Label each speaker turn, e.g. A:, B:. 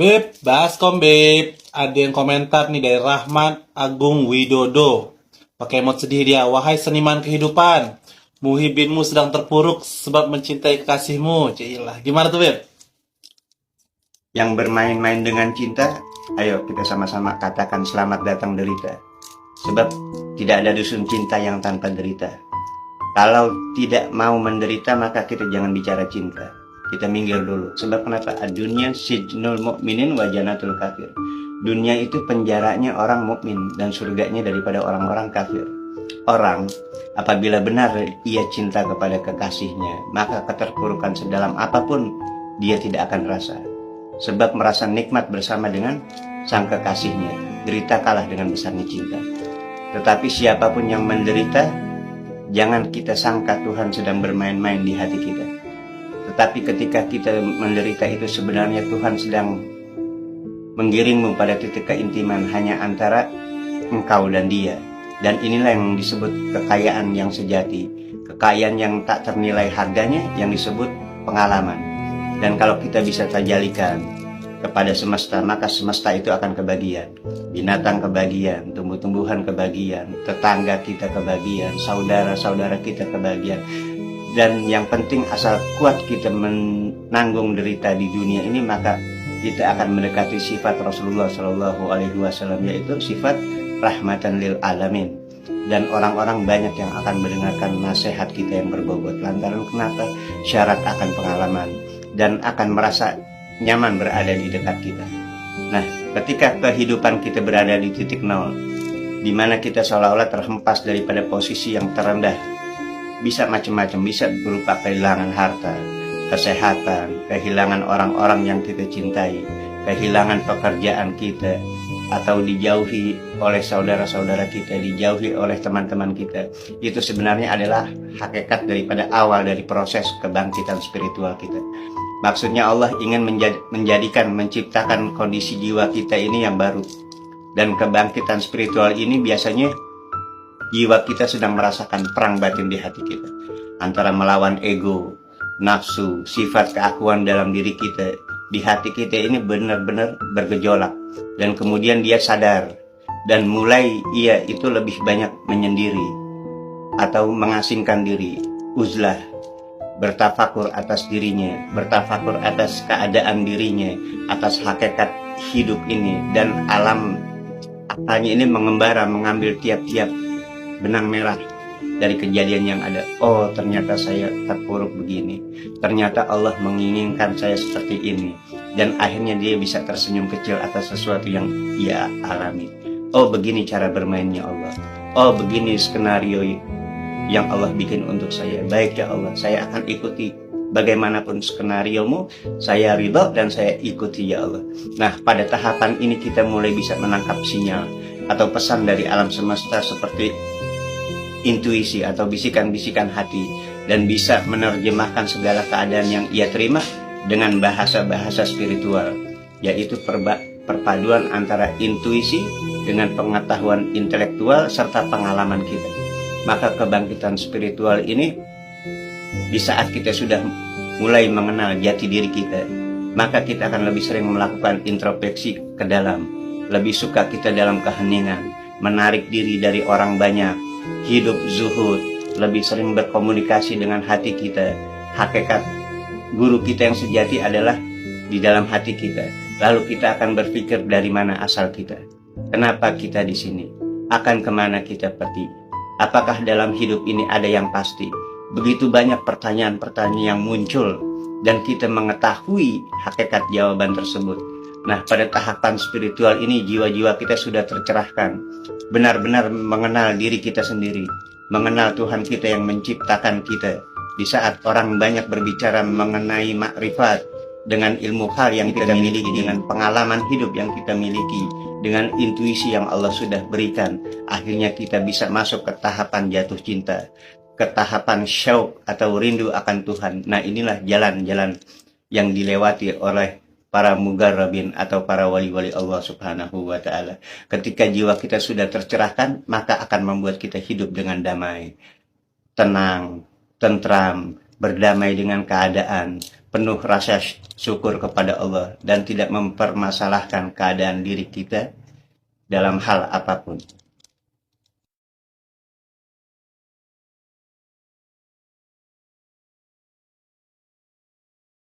A: Beb, baskom Beb. Ada yang komentar nih dari Rahmat Agung Widodo. Pakai emot sedih dia. Wahai seniman kehidupan, Muhibinmu sedang terpuruk sebab mencintai kekasihmu. Cilah. Gimana tuh Beb?
B: Yang bermain-main dengan cinta, ayo kita sama-sama katakan selamat datang derita. Sebab tidak ada dusun cinta yang tanpa derita. Kalau tidak mau menderita, maka kita jangan bicara cinta. Kita minggir dulu. Sebab kenapa? Dunia sijnul mu'minin wa jannatul kafir. Dunia itu penjaranya orang mukmin dan surganya daripada orang-orang kafir. Orang apabila benar ia cinta kepada kekasihnya, maka keterpurukan sedalam apapun dia tidak akan rasa. Sebab merasa nikmat bersama dengan sang kekasihnya. Derita kalah dengan besarnya cinta. Tetapi siapapun yang menderita, jangan kita sangka Tuhan sedang bermain-main di hati kita. Tetapi ketika kita menderita itu sebenarnya Tuhan sedang menggiringmu pada titik keintiman hanya antara engkau dan dia. Dan inilah yang disebut kekayaan yang sejati. Kekayaan yang tak ternilai harganya yang disebut pengalaman. Dan kalau kita bisa tajalikan kepada semesta, maka semesta itu akan kebagian. Binatang kebagian, tumbuh-tumbuhan kebagian, tetangga kita kebagian, saudara-saudara kita kebagian. Dan yang penting asal kuat kita menanggung derita di dunia ini, maka kita akan mendekati sifat Rasulullah Shallallahu Alaihi Wasallam, yaitu sifat rahmatan lil alamin. Dan orang-orang banyak yang akan mendengarkan nasihat kita yang berbobot. Lantaran kenapa? Syarat akan pengalaman dan akan merasa nyaman berada di dekat kita. Nah, ketika kehidupan kita berada di titik nol, di mana kita seolah-olah terhempas daripada posisi yang terendah, bisa macam-macam, bisa berupa kehilangan harta, kesehatan, kehilangan orang-orang yang kita cintai, kehilangan pekerjaan kita, atau dijauhi oleh saudara-saudara kita, dijauhi oleh teman-teman kita. Itu sebenarnya adalah hakikat daripada awal dari proses kebangkitan spiritual kita. Maksudnya Allah ingin menciptakan kondisi jiwa kita ini yang baru. Dan kebangkitan spiritual ini biasanya jiwa kita sedang merasakan perang batin di hati kita. Antara melawan ego, nafsu, sifat keakuan dalam diri kita. Di hati kita ini benar-benar bergejolak. Dan kemudian dia sadar. Dan mulai ia itu lebih banyak menyendiri. Atau mengasingkan diri. Uzlah. Bertafakur atas dirinya. Bertafakur atas keadaan dirinya. Atas hakikat hidup ini. Dan alam akalnya ini mengembara, mengambil tiap-tiap benang merah dari kejadian yang ada. Oh, ternyata saya terpuruk begini. Ternyata Allah menginginkan saya seperti ini. Dan akhirnya dia bisa tersenyum kecil atas sesuatu yang ia alami. Oh, begini cara bermainnya Allah. Oh, begini skenario yang Allah bikin untuk saya. Baik ya Allah, saya akan ikuti bagaimanapun skenariomu. Saya ridho dan saya ikuti ya Allah. Nah, pada tahapan ini kita mulai bisa menangkap sinyal atau pesan dari alam semesta seperti intuisi atau bisikan-bisikan hati, dan bisa menerjemahkan segala keadaan yang ia terima dengan bahasa-bahasa spiritual, yaitu perpaduan antara intuisi dengan pengetahuan intelektual serta pengalaman kita. Maka kebangkitan spiritual ini di saat kita sudah mulai mengenal jati diri kita, maka kita akan lebih sering melakukan introspeksi ke dalam, lebih suka kita dalam keheningan, menarik diri dari orang banyak, hidup zuhud, lebih sering berkomunikasi dengan hati kita. Hakikat guru kita yang sejati adalah di dalam hati kita. Lalu kita akan berpikir dari mana asal kita, kenapa kita di sini, akan kemana kita pergi, apakah dalam hidup ini ada yang pasti. Begitu banyak pertanyaan-pertanyaan yang muncul dan kita mengetahui hakikat jawaban tersebut. Nah, pada tahapan spiritual ini jiwa-jiwa kita sudah tercerahkan, benar-benar mengenal diri kita sendiri, mengenal Tuhan kita yang menciptakan kita. Di saat orang banyak berbicara mengenai makrifat, dengan ilmu hal yang kita miliki, dengan pengalaman hidup yang kita miliki, dengan intuisi yang Allah sudah berikan, akhirnya kita bisa masuk ke tahapan jatuh cinta, ke tahapan syauq atau rindu akan Tuhan. Nah, inilah jalan-jalan yang dilewati oleh para mugarrabin atau para wali-wali Allah Subhanahu wa ta'ala. Ketika jiwa kita sudah tercerahkan, maka akan membuat kita hidup dengan damai, tenang, tentram, berdamai dengan keadaan, penuh rasa syukur kepada Allah dan tidak mempermasalahkan keadaan diri kita dalam hal apapun.